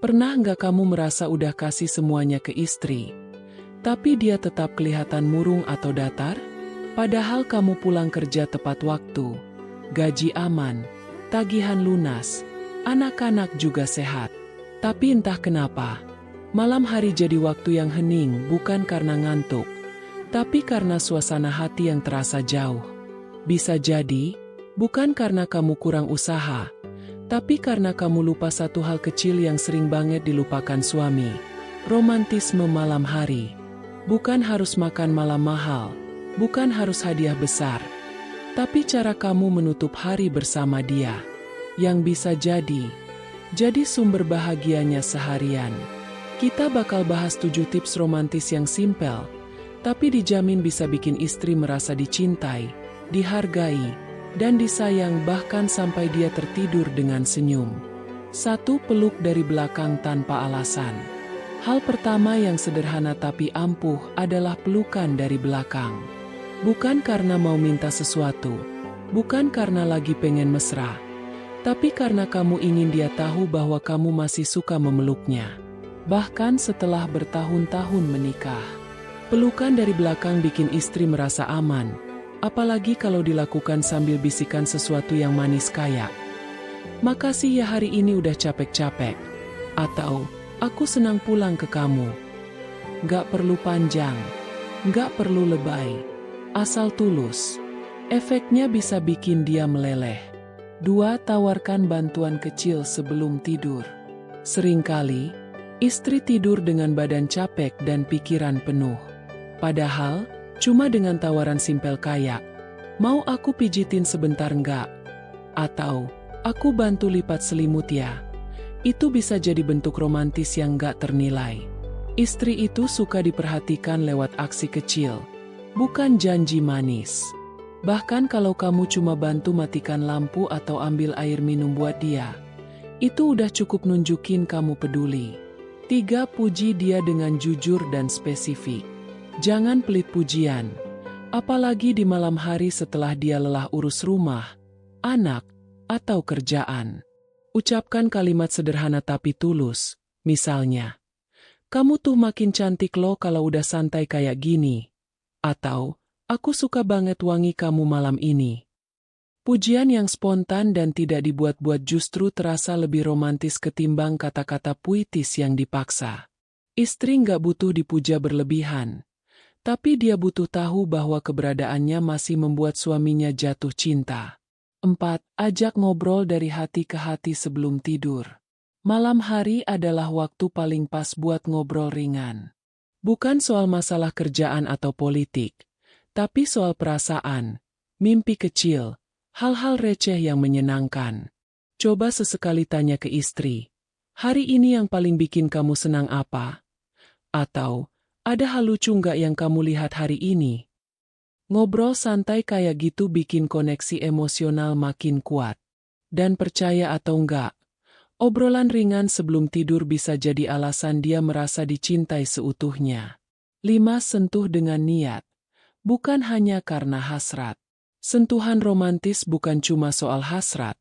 Pernah nggak kamu merasa udah kasih semuanya ke istri, tapi dia tetap kelihatan murung atau datar? Padahal kamu pulang kerja tepat waktu, gaji aman, tagihan lunas, anak-anak juga sehat. Tapi entah kenapa, malam hari jadi waktu yang hening bukan karena ngantuk, tapi karena suasana hati yang terasa jauh. Bisa jadi, bukan karena kamu kurang usaha, tapi karena kamu lupa satu hal kecil yang sering banget dilupakan suami. Romantisme malam hari. Bukan harus makan malam mahal, bukan harus hadiah besar, tapi cara kamu menutup hari bersama dia, yang bisa jadi sumber bahagianya seharian. Kita bakal bahas 7 tips romantis yang simpel, tapi dijamin bisa bikin istri merasa dicintai, dihargai, dan disayang bahkan sampai dia tertidur dengan senyum. 1. Peluk dari belakang tanpa alasan. Hal pertama yang sederhana tapi ampuh adalah pelukan dari belakang. Bukan karena mau minta sesuatu, bukan karena lagi pengen mesra, tapi karena kamu ingin dia tahu bahwa kamu masih suka memeluknya. Bahkan setelah bertahun-tahun menikah. Pelukan dari belakang bikin istri merasa aman. Apalagi kalau dilakukan sambil bisikan sesuatu yang manis kayak, "Makasih ya hari ini udah capek-capek." Atau, "Aku senang pulang ke kamu." Gak perlu panjang, gak perlu lebay, asal tulus. Efeknya bisa bikin dia meleleh. 2. Tawarkan bantuan kecil sebelum tidur. Seringkali, istri tidur dengan badan capek dan pikiran penuh. Padahal, cuma dengan tawaran simpel kayak, "Mau aku pijitin sebentar nggak?" Atau, "Aku bantu lipat selimut ya." Itu bisa jadi bentuk romantis yang nggak ternilai. Istri itu suka diperhatikan lewat aksi kecil, bukan janji manis. Bahkan kalau kamu cuma bantu matikan lampu atau ambil air minum buat dia, itu udah cukup nunjukin kamu peduli. 3. Puji dia dengan jujur dan spesifik. Jangan pelit pujian, apalagi di malam hari setelah dia lelah urus rumah, anak, atau kerjaan. Ucapkan kalimat sederhana tapi tulus, misalnya, "Kamu tuh makin cantik loh kalau udah santai kayak gini." Atau, "Aku suka banget wangi kamu malam ini." Pujian yang spontan dan tidak dibuat-buat justru terasa lebih romantis ketimbang kata-kata puitis yang dipaksa. Istri nggak butuh dipuja berlebihan, tapi dia butuh tahu bahwa keberadaannya masih membuat suaminya jatuh cinta. 4. Ajak ngobrol dari hati ke hati sebelum tidur. Malam hari adalah waktu paling pas buat ngobrol ringan. Bukan soal masalah kerjaan atau politik, tapi soal perasaan, mimpi kecil, hal-hal receh yang menyenangkan. Coba sesekali tanya ke istri, "Hari ini yang paling bikin kamu senang apa?" Atau, "Ada hal lucu nggak yang kamu lihat hari ini?" Ngobrol santai kayak gitu bikin koneksi emosional makin kuat. Dan percaya atau enggak, obrolan ringan sebelum tidur bisa jadi alasan dia merasa dicintai seutuhnya. 5. Sentuh dengan niat, bukan hanya karena hasrat. Sentuhan romantis bukan cuma soal hasrat,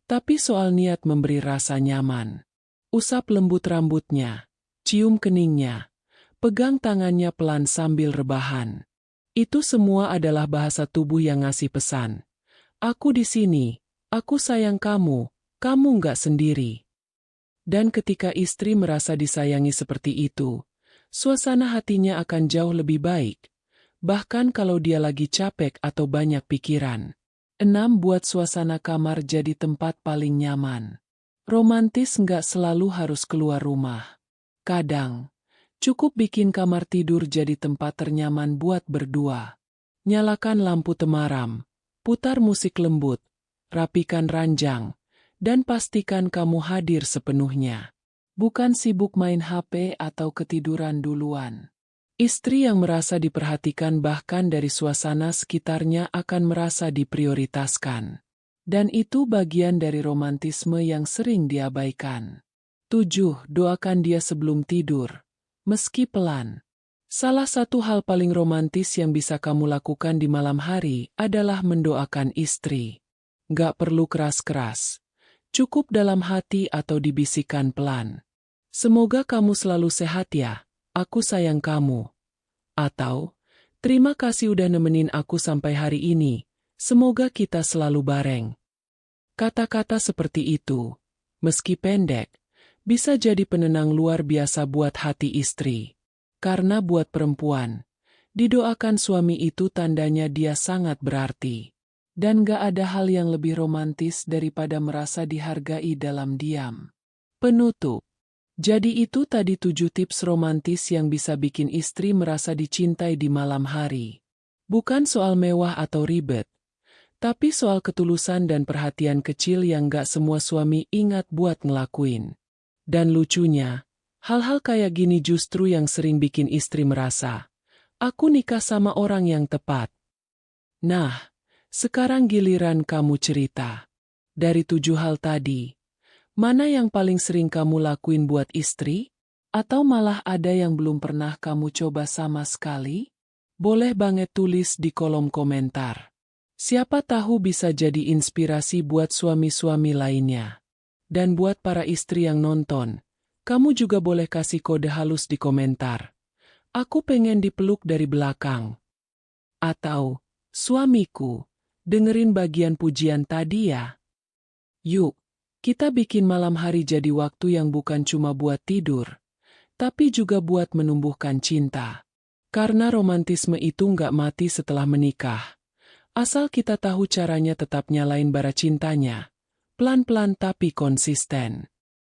tapi soal niat memberi rasa nyaman. Usap lembut rambutnya, cium keningnya, pegang tangannya pelan sambil rebahan. Itu semua adalah bahasa tubuh yang ngasih pesan. "Aku di sini, aku sayang kamu, kamu nggak sendiri." Dan ketika istri merasa disayangi seperti itu, suasana hatinya akan jauh lebih baik. Bahkan kalau dia lagi capek atau banyak pikiran. 6. Buat suasana kamar jadi tempat paling nyaman. Romantis nggak selalu harus keluar rumah. Kadang, cukup bikin kamar tidur jadi tempat ternyaman buat berdua. Nyalakan lampu temaram, putar musik lembut, rapikan ranjang, dan pastikan kamu hadir sepenuhnya. Bukan sibuk main HP atau ketiduran duluan. Istri yang merasa diperhatikan bahkan dari suasana sekitarnya akan merasa diprioritaskan. Dan itu bagian dari romantisme yang sering diabaikan. 7. Doakan dia sebelum tidur. Meski pelan. Salah satu hal paling romantis yang bisa kamu lakukan di malam hari adalah mendoakan istri. Gak perlu keras-keras. Cukup dalam hati atau dibisikkan pelan. Semoga kamu selalu sehat ya, aku sayang kamu. Atau, terima kasih udah nemenin aku sampai hari ini, semoga kita selalu bareng. Kata-kata seperti itu, meski pendek, bisa jadi penenang luar biasa buat hati istri. Karena buat perempuan, didoakan suami itu tandanya dia sangat berarti. Dan gak ada hal yang lebih romantis daripada merasa dihargai dalam diam. Penutup. Jadi itu tadi 7 tips romantis yang bisa bikin istri merasa dicintai di malam hari. Bukan soal mewah atau ribet, tapi soal ketulusan dan perhatian kecil yang gak semua suami ingat buat ngelakuin. Dan lucunya, hal-hal kayak gini justru yang sering bikin istri merasa, aku nikah sama orang yang tepat. Nah, sekarang giliran kamu cerita. Dari 7 hal tadi, mana yang paling sering kamu lakuin buat istri? Atau malah ada yang belum pernah kamu coba sama sekali? Boleh banget tulis di kolom komentar. Siapa tahu bisa jadi inspirasi buat suami-suami lainnya. Dan buat para istri yang nonton, kamu juga boleh kasih kode halus di komentar. Aku pengen dipeluk dari belakang. Atau, suamiku, dengerin bagian pujian tadi ya. Yuk, kita bikin malam hari jadi waktu yang bukan cuma buat tidur, tapi juga buat menumbuhkan cinta. Karena romantisme itu nggak mati setelah menikah. Asal kita tahu caranya tetap nyalain bara cintanya. Pelan-pelan tapi konsisten.